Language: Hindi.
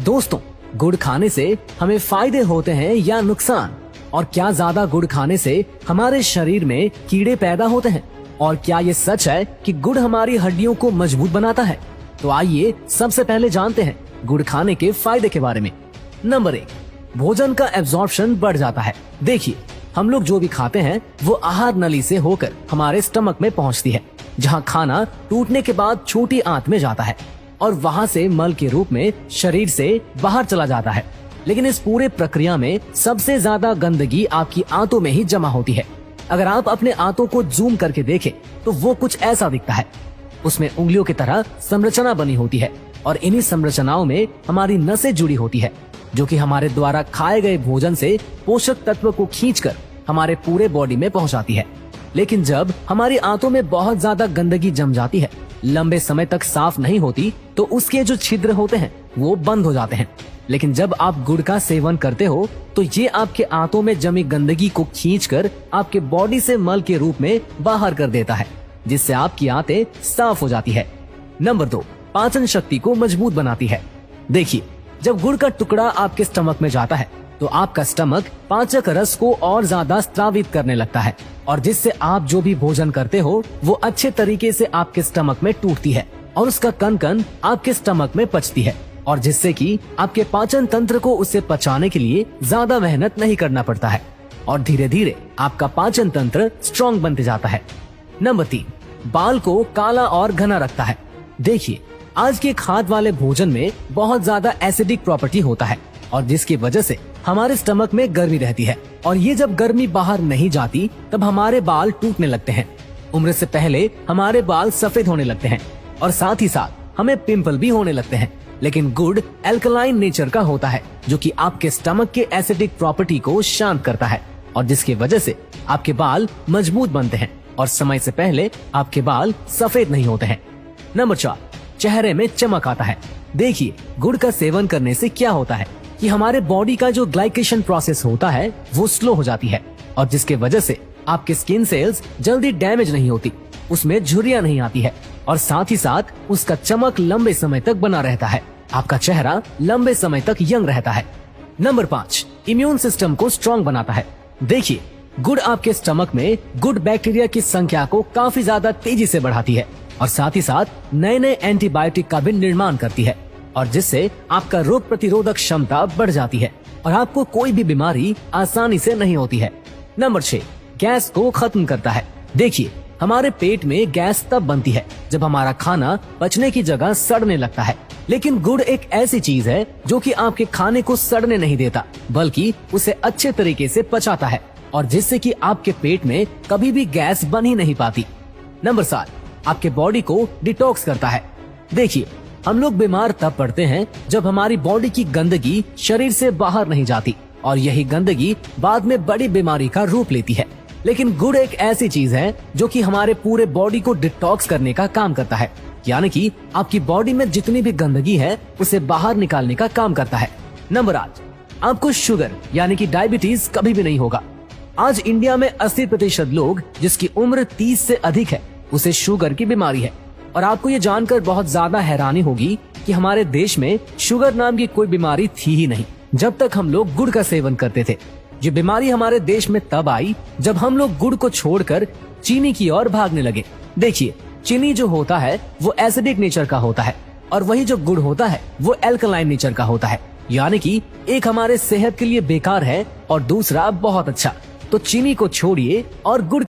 दोस्तों, गुड़ खाने से हमें फायदे होते हैं या नुकसान? और क्या ज्यादा गुड़ खाने से हमारे शरीर में कीड़े पैदा होते हैं? और क्या ये सच है कि गुड़ हमारी हड्डियों को मजबूत बनाता है? तो आइए सबसे पहले जानते हैं गुड़ खाने के फायदे के बारे में। नंबर 1, भोजन का एब्जॉर्प्शन बढ़ जाता है। देखिए, हम लोग जो भी खाते हैं वो आहार नली से होकर हमारे स्टमक में पहुंचती है, जहां खाना टूटने के बाद छोटी आंत में जाता है और वहां से मल के रूप में शरीर से बाहर चला जाता है। लेकिन इस पूरे प्रक्रिया में सबसे ज्यादा गंदगी आपकी आंतों में ही जमा होती है। अगर आप अपने आंतों को जूम करके देखें तो वो कुछ ऐसा दिखता है। उसमें उंगलियों की तरह संरचना बनी होती है और इन्हीं संरचनाओं में हमारी नसें जुड़ी होती है, जो कि हमारे द्वारा खाए गए भोजन से पोषक तत्व को खींचकर हमारे पूरे बॉडी में पहुंचाती है। लेकिन जब हमारी आंतों में बहुत ज्यादा गंदगी जम जाती है, लंबे समय तक साफ नहीं होती, तो उसके जो छिद्र होते हैं वो बंद हो जाते हैं। लेकिन जब आप गुड़ का सेवन करते हो तो ये आपके आंतों में जमी गंदगी को खींचकर आपके बॉडी से मल के रूप में बाहर कर देता है, जिससे आपकी आंतें साफ हो जाती है। नंबर 2, पाचन शक्ति को मजबूत बनाती है। देखिए, जब गुड़ का टुकड़ा आपके स्टमक में जाता है तो आपका स्टमक पाचक रस को और ज्यादा स्रावित करने लगता है, और जिससे आप जो भी भोजन करते हो वो अच्छे तरीके से आपके स्टमक में टूटती है और उसका कण कण आपके स्टमक में पचती है, और जिससे कि आपके पाचन तंत्र को उसे पचाने के लिए ज्यादा मेहनत नहीं करना पड़ता है और धीरे धीरे आपका पाचन तंत्र स्ट्रॉन्ग बनते जाता है। नंबर 3, बाल को काला और घना रखता है। देखिए, आज के खाद वाले भोजन में बहुत ज्यादा एसिडिक प्रॉपर्टी होता है, और जिसकी वजह से हमारे स्टमक में गर्मी रहती है, और ये जब गर्मी बाहर नहीं जाती तब हमारे बाल टूटने लगते हैं। उम्र से पहले हमारे बाल सफेद होने लगते हैं और साथ ही साथ हमें पिंपल भी होने लगते हैं। लेकिन गुड़ एल्कलाइन नेचर का होता है, जो कि आपके स्टमक के एसिडिक प्रॉपर्टी को शांत करता है, और जिसकी वजह से आपके बाल मजबूत बनते हैं और समय से पहले आपके बाल सफेद नहीं होते हैं। नंबर 4, चेहरे में चमक आता है। देखिए, गुड़ का सेवन करने से क्या होता है कि हमारे बॉडी का जो ग्लाइकेशन प्रोसेस होता है वो स्लो हो जाती है, और जिसके वजह से आपके स्किन सेल्स जल्दी डैमेज नहीं होती, उसमें झुर्रियां नहीं आती है, और साथ ही साथ उसका चमक लंबे समय तक बना रहता है। आपका चेहरा लंबे समय तक यंग रहता है। नंबर 5, इम्यून सिस्टम को स्ट्रॉन्ग बनाता है। देखिए, गुड़ आपके स्टमक में गुड बैक्टीरिया की संख्या को काफी ज्यादा तेजी से बढ़ाती है, और साथ ही साथ नए नए एंटीबायोटिक का भी निर्माण करती है, और जिससे आपका रोग प्रतिरोधक क्षमता बढ़ जाती है और आपको कोई भी बीमारी आसानी से नहीं होती है। नंबर 6, गैस को खत्म करता है। देखिए, हमारे पेट में गैस तब बनती है जब हमारा खाना पचने की जगह सड़ने लगता है, लेकिन गुड़ एक ऐसी चीज है जो कि आपके खाने को सड़ने नहीं देता, बल्कि उसे अच्छे तरीके से पचाता है, और जिससे कि आपके पेट में कभी भी गैस बन ही नहीं पाती। नंबर 7, आपके बॉडी को डिटॉक्स करता है। देखिए, हम लोग बीमार तब पड़ते हैं जब हमारी बॉडी की गंदगी शरीर से बाहर नहीं जाती, और यही गंदगी बाद में बड़ी बीमारी का रूप लेती है। लेकिन गुड़ एक ऐसी चीज है जो कि हमारे पूरे बॉडी को डिटॉक्स करने का काम करता है, यानी कि आपकी बॉडी में जितनी भी गंदगी है उसे बाहर निकालने का काम करता है। नंबर 8, आपको शुगर यानी कि डायबिटीज कभी भी नहीं होगा। आज इंडिया में 80% लोग जिसकी उम्र 30 से अधिक है उसे शुगर की बीमारी है, और आपको ये जानकर बहुत ज्यादा हैरानी होगी कि हमारे देश में शुगर नाम की कोई बीमारी थी ही नहीं जब तक हम लोग गुड़ का सेवन करते थे। ये बीमारी हमारे देश में तब आई जब हम लोग गुड़ को छोड़कर चीनी की ओर भागने लगे। देखिए, चीनी जो होता है वो एसिडिक नेचर का होता है, और वही जो गुड़ होता है वो एल्कलाइन नेचर का होता है, यानी कि एक हमारे सेहत के लिए बेकार है और दूसरा बहुत अच्छा। तो चीनी को छोड़िए और गुड़